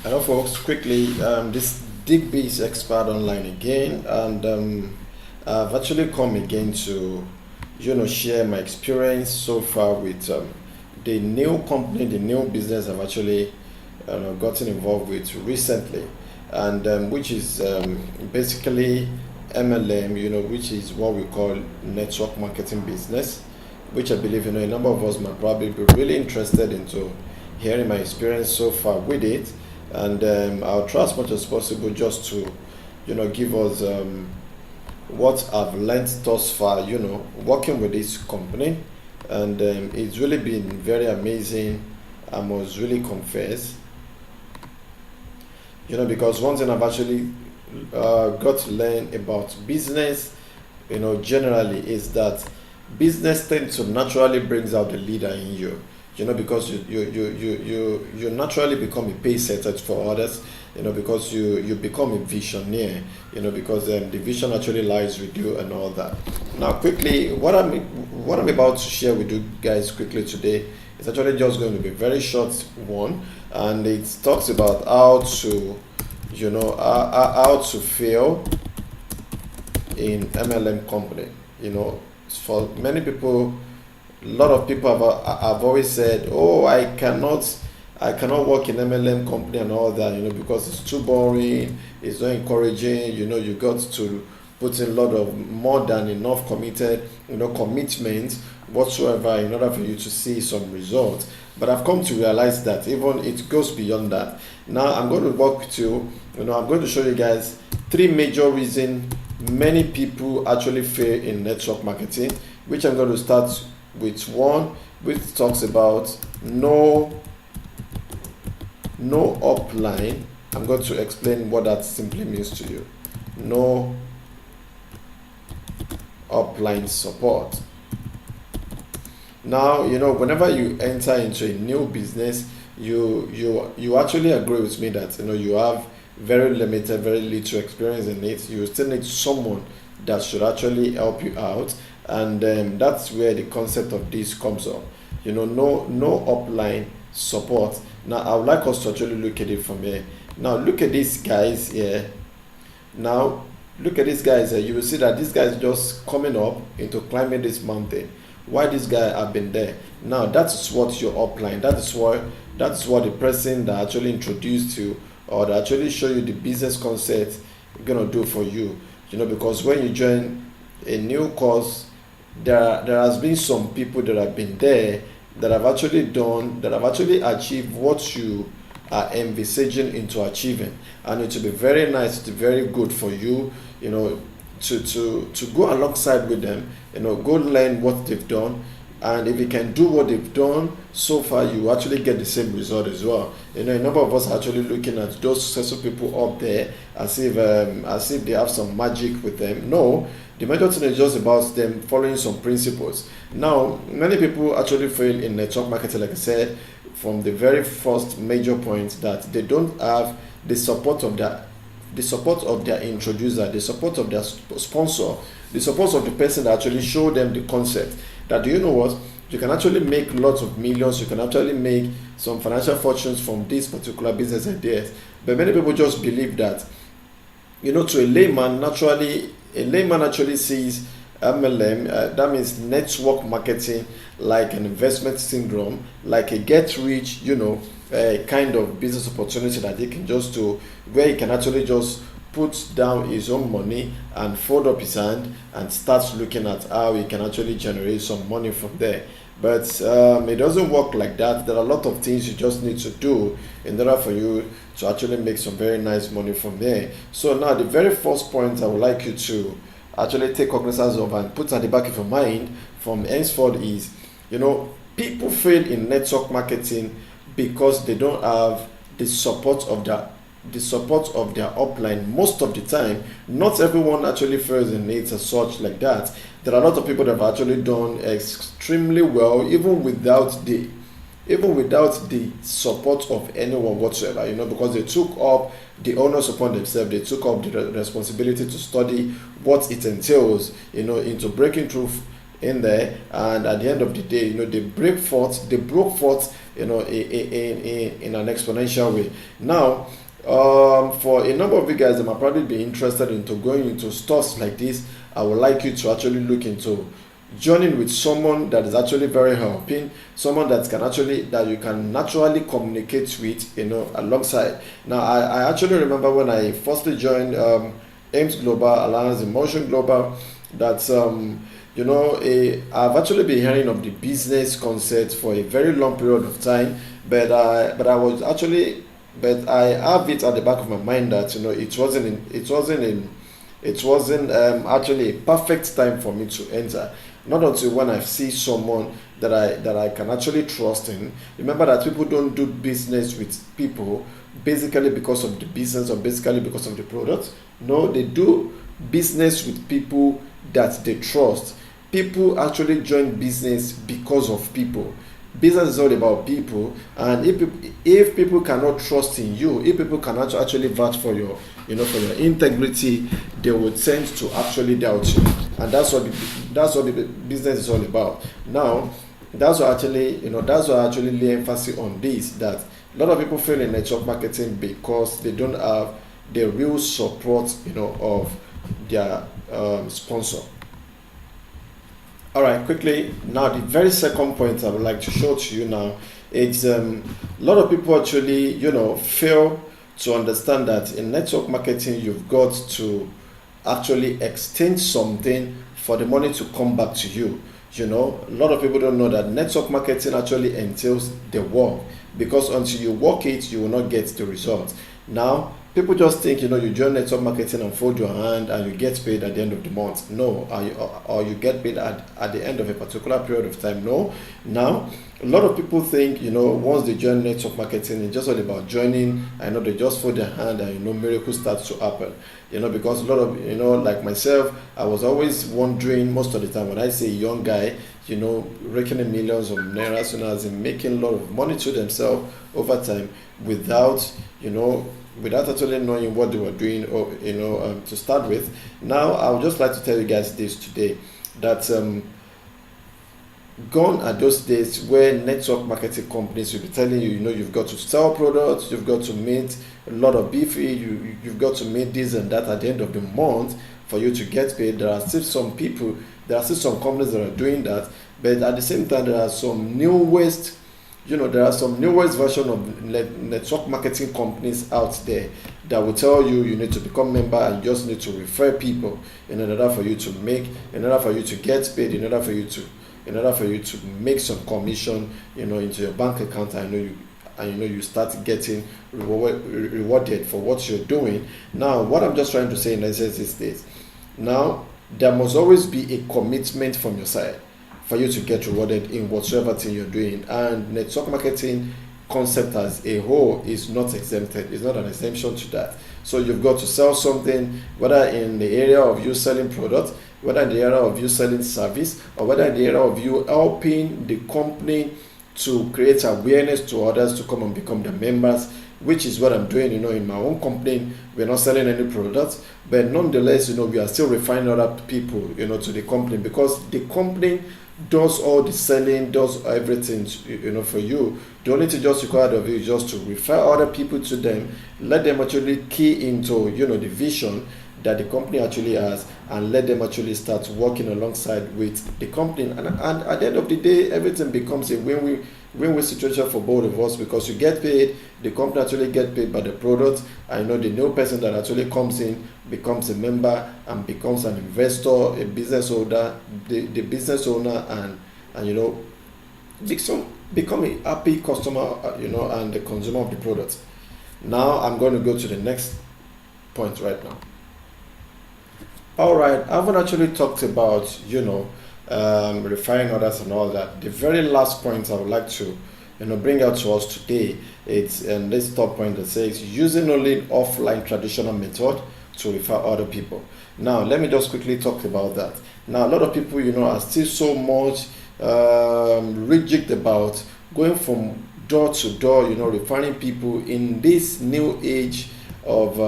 Hello, folks. Quickly, this Digby is expert online again, and I've actually come again to, share my experience so far with the new company, the new business I've actually gotten involved with recently, and which is basically MLM, which is what we call network marketing business, which I believe a number of us might probably be really interested into hearing my experience so far with it, and I'll try as much as possible just to give us what I've learned thus far, working with this company, and it's really been very amazing. I must really confess, because one thing I've actually got to learn about business, generally is that business tends to naturally brings out the leader in you. Because you naturally become a pace setter for others. Because you become a visionaire. Because the vision actually lies with you and all that. Now, quickly, what I'm about to share with you guys quickly today is actually just going to be a very short one, and it talks about how to how to fail in MLM company. For many people, a lot of people have always said, "Oh, I cannot work in MLM company and all that, because it's too boring, it's not encouraging. You got to put in a lot of more than enough commitment whatsoever in order for you to see some results." But I've come to realize that even it goes beyond that. Now I'm going to I'm going to show you guys three major reasons many people actually fail in network marketing, which I'm going to start with one, which talks about no upline. I'm going to explain what that simply means to you. No upline support. Now, whenever you enter into a new business, you actually agree with me that you have very limited, very little experience in it. You still need someone that should actually help you out, and that's where the concept of this comes up. No upline support. Now, I would like us to actually look at it from here. Now, look at these guys here. Now, look at these guys here. You will see that this guy is just coming up into climbing this mountain. Why this guy have been there? Now, that's what your upline. That's what the person that actually introduced you or that actually show you the business concept gonna do for you. Because when you join a new course, there has been some people that have been there that have actually achieved what you are envisaging into achieving, and it will be very nice, to very good for you, to go alongside with them, go learn what they've done, and if you can do what they've done so far, you actually get the same result as well. A number of us are actually looking at those successful people up there as if they have some magic with them. No, the major thing is just about them following some principles. Now, many people actually fail in network marketing, like I said, from the very first major point, that they don't have the support of their introducer, the support of their sponsor, the support of the person that actually showed them the concept. That, do you know what? You can actually make lots of millions, you can actually make some financial fortunes from this particular business ideas. But many people just believe that, to a layman actually sees MLM, that means network marketing, like an investment syndrome, like a get rich, kind of business opportunity that he can just do, where he can actually just put down his own money and fold up his hand and start looking at how he can actually generate some money from there. But it doesn't work like that. There are a lot of things you just need to do in order for you to actually make some very nice money from there. So now, the very first point I would like you to actually take cognizance of and put at the back of your mind from henceforth is, people fail in network marketing because they don't have the support of their upline most of the time. Not everyone actually fails in it as such like that. There are a lot of people that have actually done extremely well even without the support of anyone whatsoever, because they took up the onus upon themselves. They took up the responsibility to study what it entails, into breaking through in there, and at the end of the day, they broke forth, in an exponential way. Now, for a number of you guys that might probably be interested into going into stores like this, I would like you to actually look into joining with someone that is actually very helping, someone that you can naturally communicate with, alongside. Now, I actually remember when I firstly joined AIMS Global Alliance Emotion Global, that I've actually been hearing of the business concept for a very long period of time, but I have it at the back of my mind that it wasn't actually a perfect time for me to enter. Not until when I see someone that I can actually trust in. Remember that people don't do business with people basically because of the business or basically because of the product. No, they do business with people that they trust. People actually join business because of people. Business is all about people, and if people cannot trust in you, if people cannot actually vouch for your integrity, they will tend to actually doubt you, and that's what the business is all about. Now, that's what actually lay emphasis on this, that a lot of people fail in network marketing because they don't have the real support, of their sponsor. All right, quickly now, the very second point I would like to show to you now is a lot of people actually fail to understand that in network marketing you've got to actually exchange something for the money to come back to you. A lot of people don't know that network marketing actually entails the work, because until you work it, you will not get the result. Now, people just think, you join network marketing and fold your hand and you get paid at the end of the month. No, or you get paid at the end of a particular period of time. No. Now, a lot of people think, once they join network marketing, it's just all about joining. They just fold their hand and, miracles start to happen. Because a lot of, like myself, I was always wondering most of the time when I say young guy, raking in millions of naira, as in making a lot of money to themselves over time without actually knowing what they were doing, or to start with. Now, I would just like to tell you guys this today, that gone are those days where network marketing companies will be telling you, you've got to sell products, you've got to meet a lot of beefy, you've got to meet this and that at the end of the month for you to get paid. There are still some companies that are doing that, but at the same time, there are some newest version of network marketing companies out there that will tell you need to become member and you just need to refer people in order for you to get paid, in order for you to make some commission, into your bank account. You start getting rewarded for what you're doing. Now, what I'm just trying to say in essence is this. Now, there must always be a commitment from your side for you to get rewarded in whatsoever thing you're doing. And network marketing concept as a whole is not exempted. It's not an exemption to that. So you've got to sell something, whether in the area of you selling products, whether in the area of you selling service, or whether in the area of you helping the company to create awareness to others to come and become the members, which is what I'm doing, in my own company. We're not selling any products, but nonetheless, we are still refining other people, to the company, because the company does all the selling, does everything, for you. The only thing just required of you is just to refer other people to them, let them actually key into, the vision that the company actually has, and let them actually start working alongside with the company. And at the end of the day, everything becomes a win-win situation for both of us, because you get paid, the company actually get paid by the product. I know the new person that actually comes in becomes a member and becomes an investor, a business owner, the business owner, and become a happy customer, and the consumer of the product. Now I'm going to go to the next point right now. All right, I haven't actually talked about, refining others and all that. The very last point I would like to, bring out to us today, it's this top point that says using only offline traditional method to refer other people. Now, let me just quickly talk about that. Now, a lot of people, are still so much rigid about going from door to door, referring people in this new age of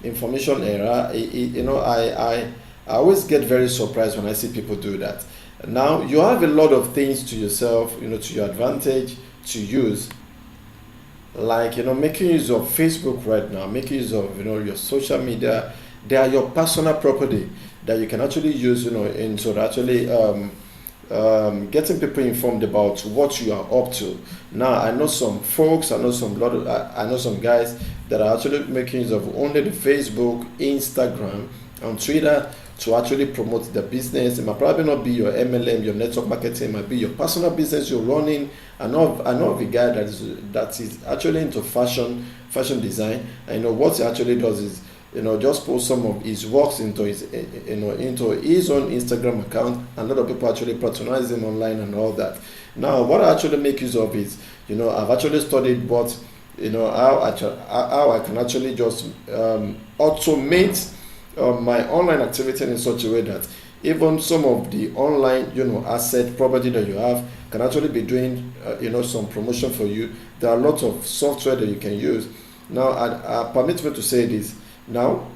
information era. I always get very surprised when I see people do that. Now you have a lot of things to yourself, to your advantage to use, like making use of Facebook right now, making use of your social media. They are your personal property that you can actually use, into actually getting people informed about what you are up to. Now I know some folks, I know some guys that are actually making use of only the Facebook, Instagram, and Twitter to actually promote the business. It might probably not be your MLM, your network marketing, it might be your personal business you're running. I know of a guy that is actually into fashion design. And what he actually does is just post some of his works into his into his own Instagram account, and a lot of people actually patronize him online and all that. Now what I actually make use of is I've actually studied what how I can actually just automate my online activity in such a way that even some of the online asset property that you have can actually be doing some promotion for you. There are a lot of software that you can use. Now permit me to say this. Now,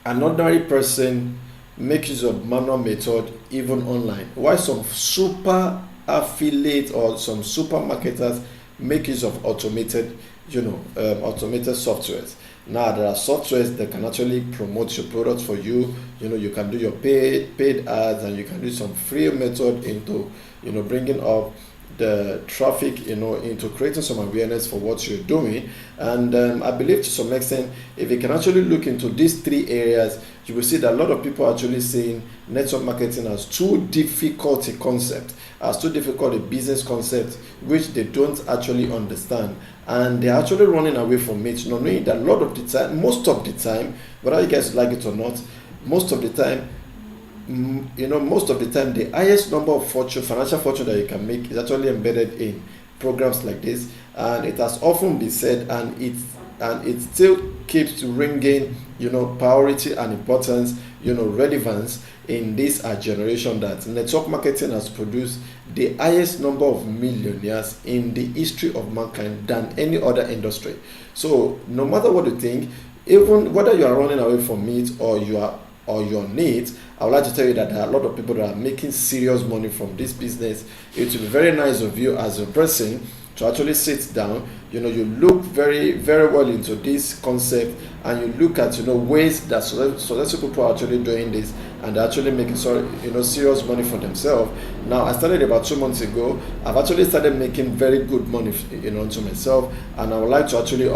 an ordinary person makes use of manual method even online, while some super affiliate or some super marketers make use of automated softwares. Now there are softwares that can actually promote your products for you. You can do your paid ads, and you can do some free method into bringing up the traffic into creating some awareness for what you're doing. And I believe to some extent, if you can actually look into these three areas, you will see that a lot of people are actually seeing network marketing as too difficult a concept, as too difficult a business concept, which they don't actually understand, and they're actually running away from it, knowing that a lot of the time, most of the time, whether you guys like it or not, most of the time, the highest number of financial fortune that you can make is actually embedded in programs like this. And it has often been said, and it still keeps ringing, priority and importance, relevance in this generation, that network marketing has produced the highest number of millionaires in the history of mankind than any other industry. So no matter what you think, even whether you are running away from it or your needs, I would like to tell you that there are a lot of people that are making serious money from this business. It will be very nice of you as a person to actually sit down. You look very, very well into this concept, and you look at ways that successful people are actually doing this, and they're actually making serious money for themselves. Now I started about 2 months ago. I've actually started making very good money to myself, and I would like to actually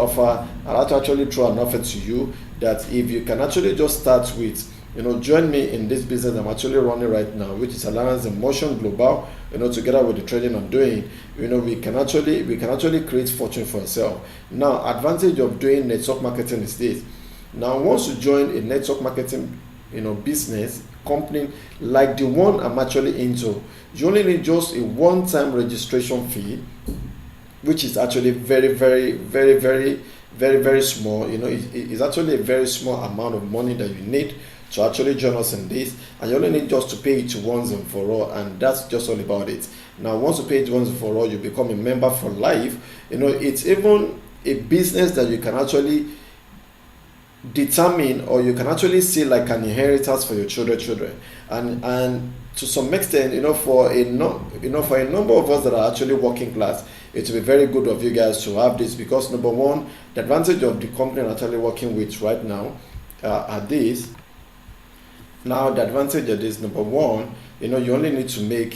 throw an offer to you that if you can actually just start with join me in this business I'm actually running right now, which is Alliance in Motion Global. Together with the trading I'm doing, we can actually create fortune for ourselves. Now, advantage of doing network marketing is this. Now, once you join a network marketing, business company like the one I'm actually into, you only need just a one-time registration fee, which is actually very, very, very, very, very, very small. It's actually a very small amount of money that you need to actually join us in this, and you only need just to pay it once and for all, and that's just all about it. Now, once you pay it once and for all, you become a member for life. It's even a business that you can actually determine, or you can actually see like an inheritance for your children. And to some extent, for a number of us that are actually working class, it will be very good of you guys to have this, because number one, the advantage of the company I'm actually working with right now are this. Now, the advantage of this, number one, you only need to make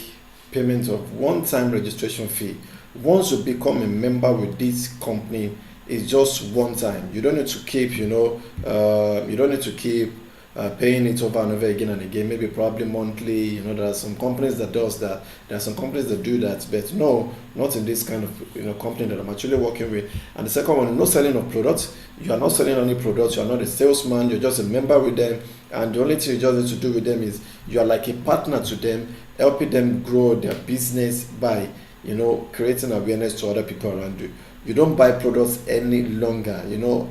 payment of one-time registration fee. Once you become a member with this company, it's just one time. You don't need to keep, paying it over and over again and again, maybe probably monthly. There are some companies that does that. There are some companies that do that, but no, not in this kind of company that I'm actually working with. And the second one, no selling of products. You are not selling any products. You are not a salesman. You're just a member with them, and the only thing you just need to do with them is you are like a partner to them, helping them grow their business by creating awareness to other people around you. You don't buy products any longer.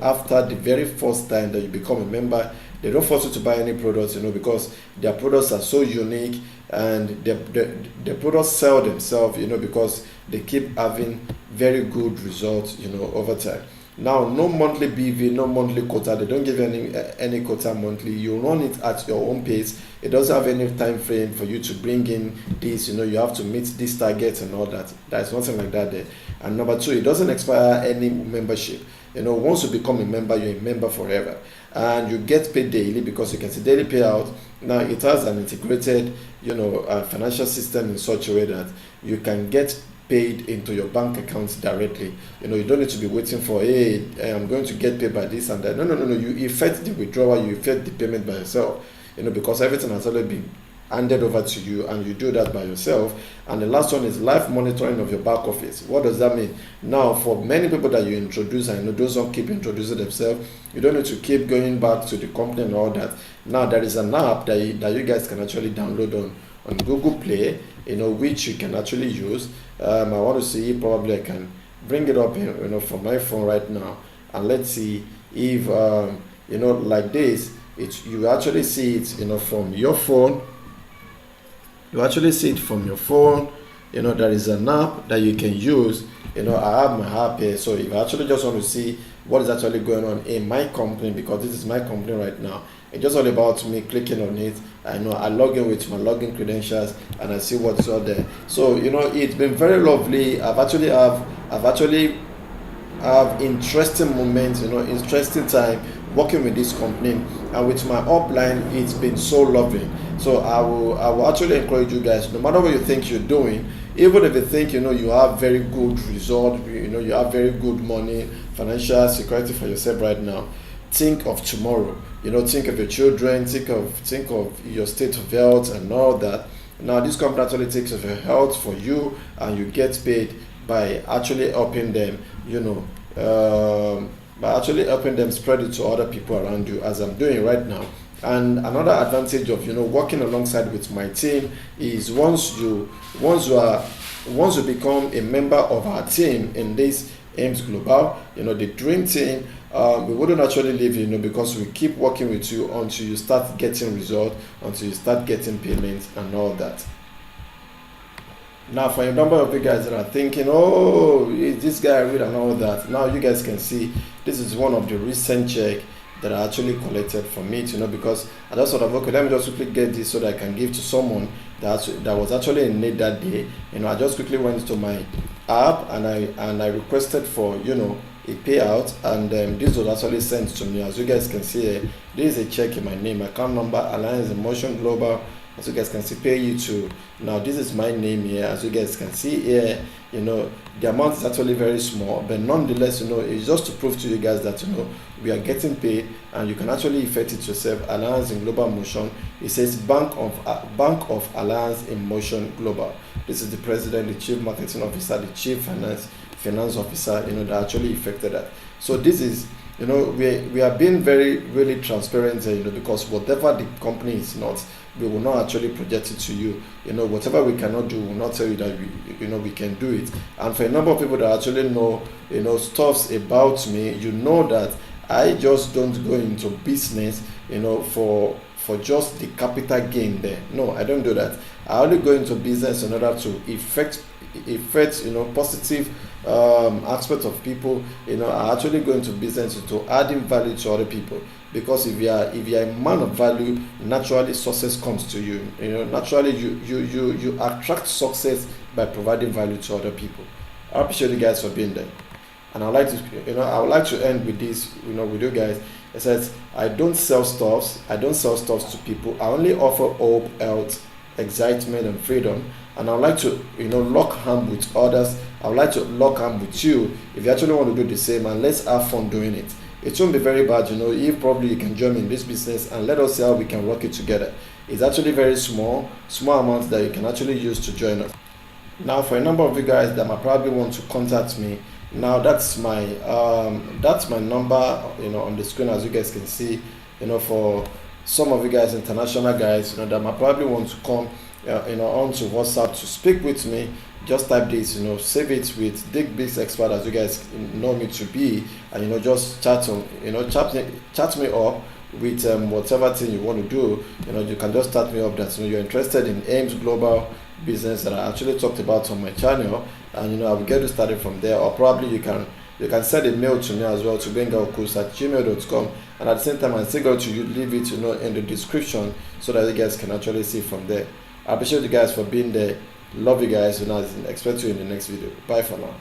After the very first time that you become a member, they don't force you to buy any products, because their products are so unique, and the products sell themselves, because they keep having very good results, over time. Now, no monthly BV, no monthly quota. They don't give you any quota monthly. You run it at your own pace. It doesn't have any time frame for you to bring in this. You have to meet this target and all that. There's nothing like that there. And number two, it doesn't expire any membership. Once you become a member, you're a member forever, and you get paid daily because you can see daily payout. Now, it has an integrated, financial system in such a way that you can get paid into your bank accounts directly. You don't need to be waiting for, hey, I'm going to get paid by this and that. No. You effect the withdrawal, you effect the payment by yourself. Because everything has already been handed over to you, and you do that by yourself. And the last one is live monitoring of your back office. What does that mean? Now, for many people that you introduce, I know those don't keep introducing themselves, you don't need to keep going back to the company and all that. Now, there is an app that you guys can actually download on Google Play, which you can actually use. I want to see, probably I can bring it up, from my phone right now, and let's see if, like this, you actually see it, from your phone. You actually see it from your phone. There is an app that you can use. I have my app here, so if you actually just want to see what is actually going on in my company, because this is my company right now, it's just all about me clicking on it. I log in with my login credentials, and I see what's out there. So it's been very lovely. I've actually have interesting moments, interesting time working with this company, and with my upline, it's been so lovely. So I will actually encourage you guys, no matter what you think you're doing, even if you think you have very good result, you have very good money, financial security for yourself right now, think of tomorrow. Think of your children, think of your state of health and all that. Now, this company actually takes of your health for you, and you get paid by actually helping them, by actually helping them spread it to other people around you, as I'm doing right now. And another advantage of working alongside with my team is once you become a member of our team in this AIMS Global, the dream team, we wouldn't actually leave you, because we keep working with you until you start getting results, until you start getting payments and all that. Now, for a number of you guys that are thinking, oh, is this guy real and all that, now you guys can see this is one of the recent check that I actually collected from it, because I just thought of, okay, let me just quickly get this so that I can give to someone that was actually in need that day. I just quickly went to my app, and I requested for, a payout, and this was actually sent to me. As you guys can see here, this is a check in my name, account number, Alliance Emotion Global. As you guys can see, pay you to. Now, this is my name here. As you guys can see here, the amount is actually very small, but nonetheless, it's just to prove to you guys that, we are getting paid, and you can actually effect it yourself. Alliance in Global Motion. It says Bank of Alliance in Motion Global. This is the president, the chief marketing officer, the chief finance officer, that actually effected that. So this is, we are being very, really transparent, because whatever the company is not, we will not actually project it to you. Whatever we cannot do, we will not tell you that we can do it. And for a number of people that actually know, stuffs about me, that I just don't go into business, for just the capital gain there. No, I don't do that. I only go into business in order to effect positive aspect of people. I actually go into business to adding value to other people, because if you are a man of value, naturally success comes to you. Naturally you attract success by providing value to other people. I appreciate you guys for being there, and I would like to end with this, with you guys. It says, I don't sell stuffs to people. I only offer hope, health, excitement, and freedom. And I would like to, lock hands with others. I would like to lock hands with you if you actually want to do the same, and let's have fun doing it. It won't be very bad, if probably you can join me in this business, and let us see how we can work it together. It's actually very small amounts that you can actually use to join us. Now, for a number of you guys that might probably want to contact me, now that's my number, on the screen, as you guys can see. For some of you guys, international guys, that might probably want to come, onto WhatsApp to speak with me, just type this, save it with Dick Biggs Expert, as you guys know me to be, and just chat me up with whatever thing you want to do. You can just start me up that you're interested in AIMS Global business that I actually talked about on my channel, and I will get you started from there. Or probably you can send a mail to me as well to gbengaokuns@gmail.com, and at the same time I still got to leave it in the description so that you guys can actually see from there. I appreciate you guys for being there. Love you guys, and I expect you in the next video. Bye for now.